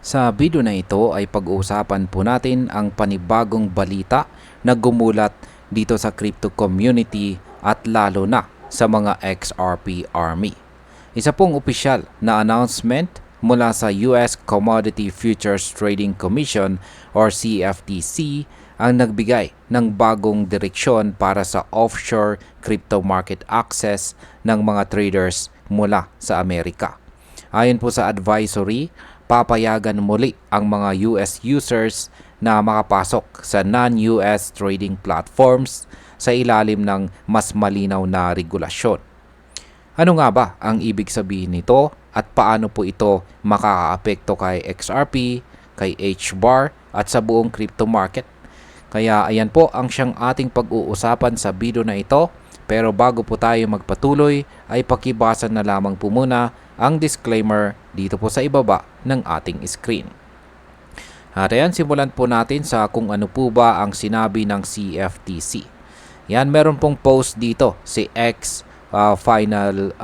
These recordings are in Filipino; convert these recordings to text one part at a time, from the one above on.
Sa video na ito ay pag-uusapan po natin ang panibagong balita na gumulat dito sa crypto community at lalo na sa mga XRP Army. Isa pong opisyal na announcement mula sa US Commodity Futures Trading Commission or CFTC ang nagbigay ng bagong direksyon para sa offshore crypto market access ng mga traders mula sa Amerika. Ayon po sa advisory, papayagan muli ang mga US users na makapasok sa non-US trading platforms sa ilalim ng mas malinaw na regulasyon. Ano nga ba ang ibig sabihin nito at paano po ito makakaapekto kay XRP, kay HBAR at sa buong crypto market? Kaya ayan po ang siyang ating pag-uusapan sa video na ito. Pero bago po tayo magpatuloy ay pakibasa na lamang po muna ang disclaimer dito po sa ibaba ng ating screen. At ayan, simulan po natin sa kung ano po ba ang sinabi ng CFTC. Yan, meron pong post dito si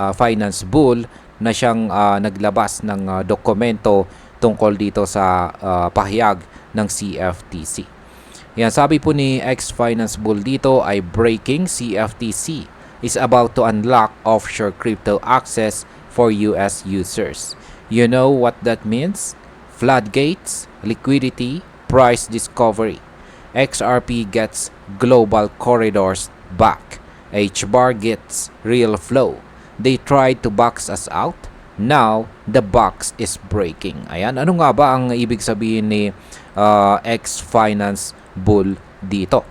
Finance Bull na siyang naglabas ng dokumento tungkol dito sa pahayag ng CFTC. Yan, sabi po ni Finance Bull dito ay breaking: CFTC is about to unlock offshore crypto access for US users. You know what that means? Floodgates, liquidity, price discovery. XRP gets global corridors back. HBAR gets real flow. They tried to box us out. Now, the box is breaking. Ayan, ano nga ba ang ibig sabihin ni Finance Bull dito?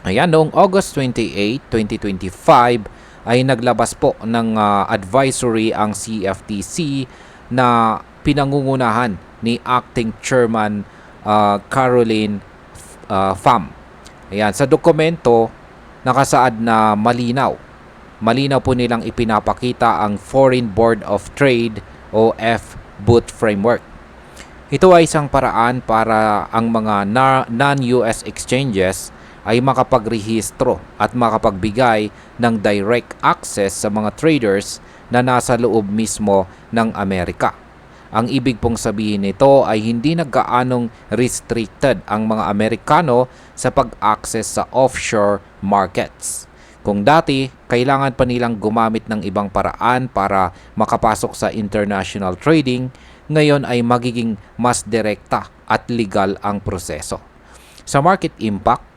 Ayan, noong August 28, 2025 ay naglabas po ng advisory ang CFTC na pinangungunahan ni Acting Chairman Caroline Pham. Ayan, sa dokumento nakasaad na malinaw po nilang ipinapakita ang Foreign Board of Trade o FBOT framework. Ito ay isang paraan para ang mga non-US exchanges ay makapagrehistro at makapagbigay ng direct access sa mga traders na nasa loob mismo ng Amerika. Ang ibig pong sabihin nito ay hindi nagkaanong restricted ang mga Amerikano sa pag-access sa offshore markets. Kung dati, kailangan pa nilang gumamit ng ibang paraan para makapasok sa international trading, ngayon ay magiging mas direkta at legal ang proseso. Sa market impact,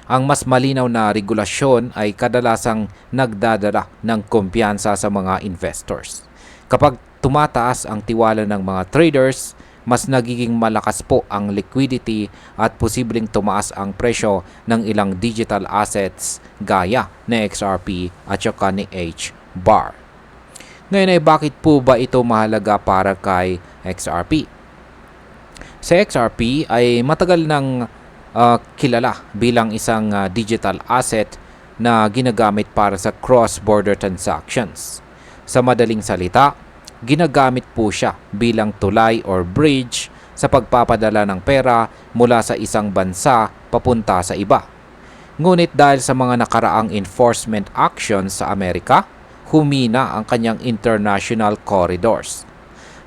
ang mas malinaw na regulasyon ay kadalasang nagdadala ng kumpiyansa sa mga investors. Kapag tumataas ang tiwala ng mga traders, mas nagiging malakas po ang liquidity at posibleng tumaas ang presyo ng ilang digital assets gaya ni XRP at saka ni HBAR. Ngayon ay bakit po ba ito mahalaga para kay XRP? Sa XRP ay matagal ng kilala bilang isang digital asset na ginagamit para sa cross-border transactions. Sa madaling salita, ginagamit po siya bilang tulay or bridge sa pagpapadala ng pera mula sa isang bansa papunta sa iba. Ngunit dahil sa mga nakaraang enforcement actions sa Amerika, humina ang kanyang international corridors.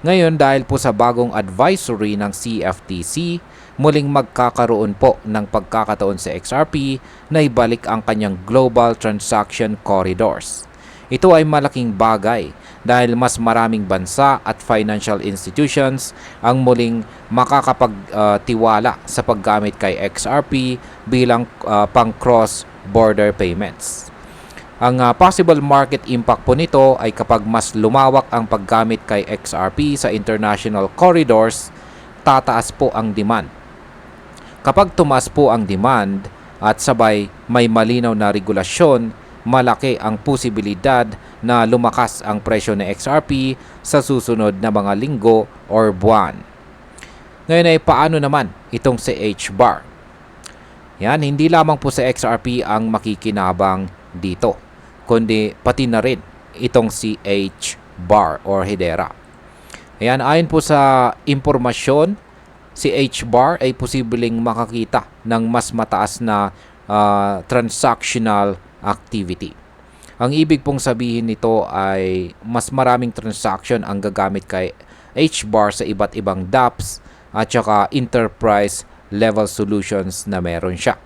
Ngayon dahil po sa bagong advisory ng CFTC, muling magkakaroon po ng pagkakataon sa XRP na ibalik ang kanyang global transaction corridors. Ito ay malaking bagay dahil mas maraming bansa at financial institutions ang muling makakapagtiwala sa paggamit kay XRP bilang pang cross-border payments. Ang possible market impact po nito ay kapag mas lumawak ang paggamit kay XRP sa international corridors, tataas po ang demand. Kapag tumaas po ang demand at sabay may malinaw na regulasyon, malaki ang posibilidad na lumakas ang presyo ng XRP sa susunod na mga linggo or buwan. Ngayon ay paano naman itong si HBAR? Yan, hindi lamang po sa XRP ang makikinabang dito, kundi pati na rin itong si HBAR or Hedera. Ayan, ayon po sa impormasyon, si HBAR ay posibleng makakita ng mas mataas na transactional activity. Ang ibig pong sabihin nito ay mas maraming transaction ang gagamit kay HBAR sa iba't ibang dApps at saka enterprise level solutions na meron siya.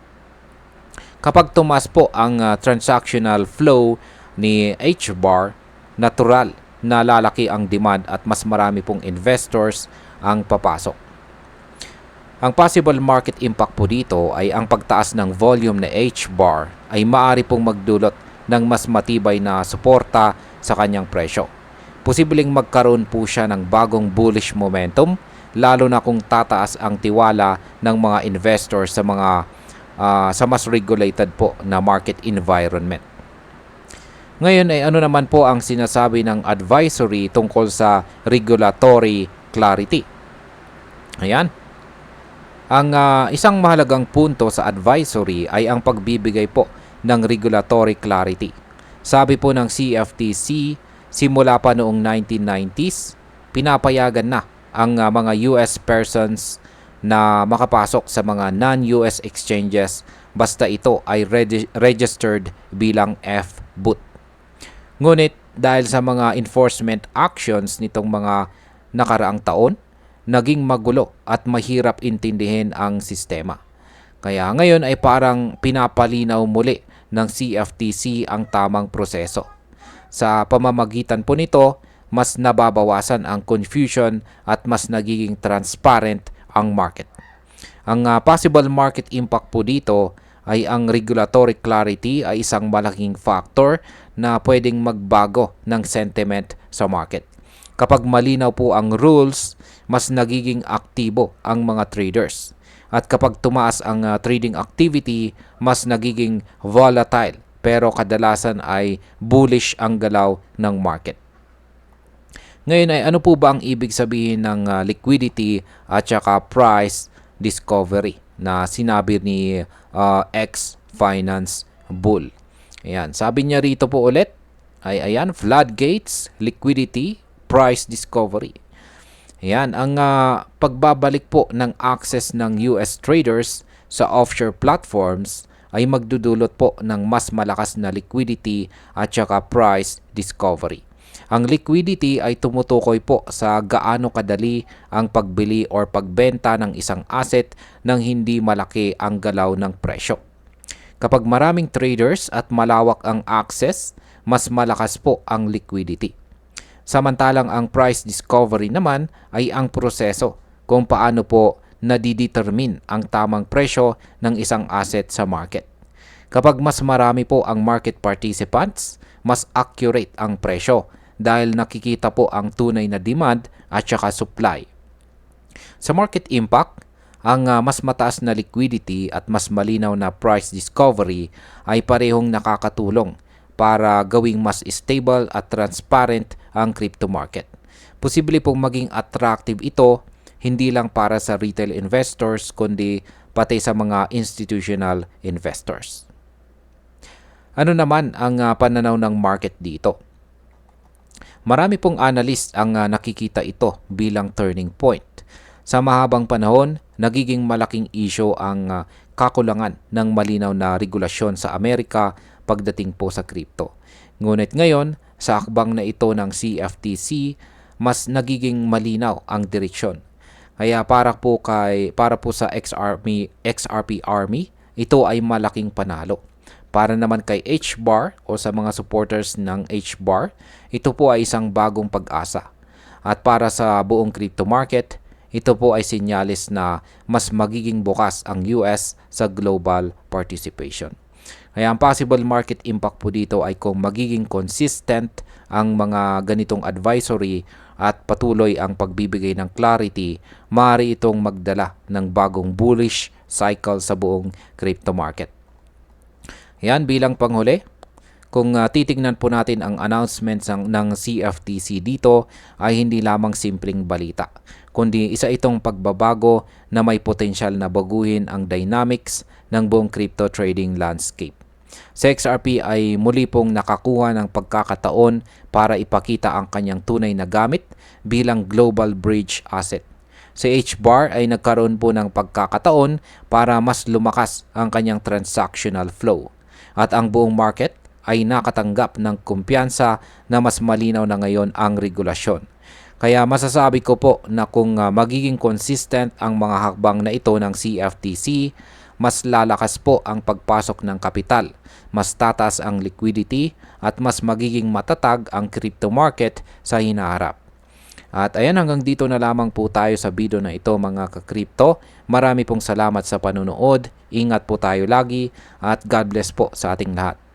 Kapag tumaas po ang transactional flow ni HBAR, natural na lalaki ang demand at mas marami pong investors ang papasok. Ang possible market impact po dito ay ang pagtaas ng volume na HBAR ay maaari pong magdulot ng mas matibay na suporta sa kanyang presyo. Posibleng magkaroon po siya ng bagong bullish momentum, lalo na kung tataas ang tiwala ng mga investors sa mas regulated po na market environment. Ngayon ay ano naman po ang sinasabi ng advisory tungkol sa regulatory clarity? Ayan. Ang isang mahalagang punto sa advisory ay ang pagbibigay po ng regulatory clarity. Sabi po ng CFTC, simula pa noong 1990s, pinapayagan na ang mga US persons na makapasok sa mga non-US exchanges basta ito ay registered bilang FBOT. Ngunit dahil sa mga enforcement actions nitong mga nakaraang taon, naging magulo at mahirap intindihin ang sistema. Kaya ngayon ay parang pinapalinaw muli ng CFTC ang tamang proseso. Sa pamamagitan po nito, mas nababawasan ang confusion at mas nagiging transparent ang market. Ang possible market impact po dito ay ang regulatory clarity ay isang malaking factor na pwedeng magbago ng sentiment sa market. Kapag malinaw po ang rules, mas nagiging aktibo ang mga traders. At kapag tumaas ang trading activity, mas nagiging volatile pero kadalasan ay bullish ang galaw ng market. Ngayon ay ano po ba ang ibig sabihin ng liquidity at saka price discovery na sinabi ni ex-finance bull? Ayan, sabi niya rito po ulit ay ayan, floodgates, liquidity, price discovery. Ayan, ang pagbabalik po ng access ng US traders sa offshore platforms ay magdudulot po ng mas malakas na liquidity at saka price discovery. Ang liquidity ay tumutukoy po sa gaano kadali ang pagbili or pagbenta ng isang asset nang hindi malaki ang galaw ng presyo. Kapag maraming traders at malawak ang access, mas malakas po ang liquidity. Samantalang ang price discovery naman ay ang proseso kung paano po nadidetermine ang tamang presyo ng isang asset sa market. Kapag mas marami po ang market participants, mas accurate ang presyo dahil nakikita po ang tunay na demand at saka supply. Sa market impact, ang mas mataas na liquidity at mas malinaw na price discovery ay parehong nakakatulong para gawing mas stable at transparent ang crypto market. Posible pong maging attractive ito hindi lang para sa retail investors kundi pati sa mga institutional investors. Ano naman ang pananaw ng market dito? Marami pong analyst ang nakikita ito bilang turning point. Sa mahabang panahon, nagiging malaking issue ang kakulangan ng malinaw na regulasyon sa Amerika pagdating po sa crypto. Ngunit ngayon, sa akbang na ito ng CFTC, mas nagiging malinaw ang direksyon. Kaya para po sa XRP Army, ito ay malaking panalo. Para naman kay HBAR o sa mga supporters ng HBAR, ito po ay isang bagong pag-asa. At para sa buong crypto market, ito po ay sinyalis na mas magiging bukas ang US sa global participation. Kaya ang possible market impact po dito ay kung magiging consistent ang mga ganitong advisory at patuloy ang pagbibigay ng clarity, maaari itong magdala ng bagong bullish cycle sa buong crypto market. Yan bilang panghuli, kung titingnan po natin ang announcements ng CFTC dito ay hindi lamang simpleng balita, kundi isa itong pagbabago na may potensyal na baguhin ang dynamics ng buong crypto trading landscape. Sa XRP ay muli pong nakakuha ng pagkakataon para ipakita ang kanyang tunay na gamit bilang global bridge asset. Sa HBAR ay nagkaroon po ng pagkakataon para mas lumakas ang kanyang transactional flow. At ang buong market ay nakatanggap ng kumpiyansa na mas malinaw na ngayon ang regulasyon. Kaya masasabi ko po na kung magiging consistent ang mga hakbang na ito ng CFTC, mas lalakas po ang pagpasok ng kapital, mas tataas ang liquidity at mas magiging matatag ang crypto market sa hinaharap. At ayan, hanggang dito na lamang po tayo sa video na ito mga ka-crypto. Marami pong salamat sa panunood. Ingat po tayo lagi at God bless po sa ating lahat.